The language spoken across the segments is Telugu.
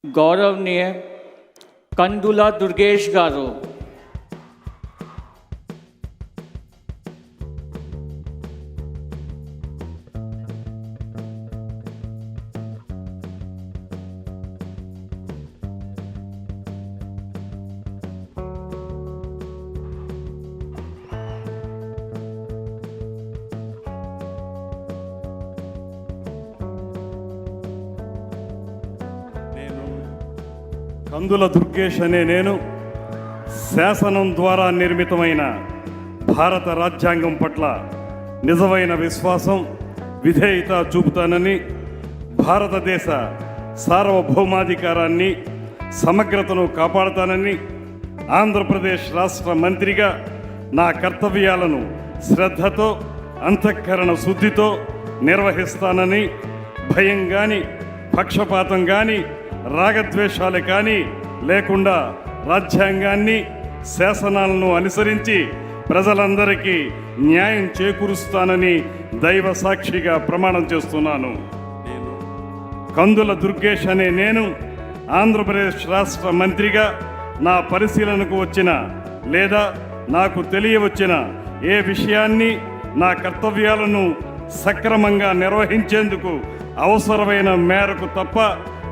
गौरवनीय कंदुला दुर्गेश गारू। కందుల దుర్గేష్ అనే నేను శాసనం ద్వారా నిర్మితమైన భారత రాజ్యాంగం పట్ల నిజమైన విశ్వాసం, విధేయత చూపుతానని, భారతదేశ సార్వభౌమాధికారాన్ని, సమగ్రతను కాపాడుతానని, ఆంధ్రప్రదేశ్ రాష్ట్ర మంత్రిగా నా కర్తవ్యాలను శ్రద్ధతో, అంతఃకరణ శుద్ధితో నిర్వహిస్తానని, భయం కానీ, పక్షపాతం కానీ, రాగద్వేషాలు కానీ లేకుండా రాజ్యాంగాన్ని, శాసనాలను అనుసరించి ప్రజలందరికీ న్యాయం చేకూరుస్తానని దైవ సాక్షిగా ప్రమాణం చేస్తున్నాను. కందుల దుర్గేష్ అనే నేను ఆంధ్రప్రదేశ్ రాష్ట్ర మంత్రిగా నా పరిశీలనకు వచ్చిన లేదా నాకు తెలియవచ్చిన ఏ విషయాన్ని, నా కర్తవ్యాలను సక్రమంగా నిర్వహించేందుకు అవసరమైన మేరకు తప్ప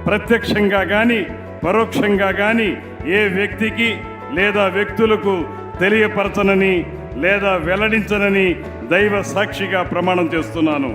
ప్రత్యక్షంగా కానీ పరోక్షంగా కానీ ఏ వ్యక్తికి లేదా వ్యక్తులకు తెలియపరచనని లేదా వెల్లడించనని దైవ సాక్షిగా ప్రమాణం చేస్తున్నాను.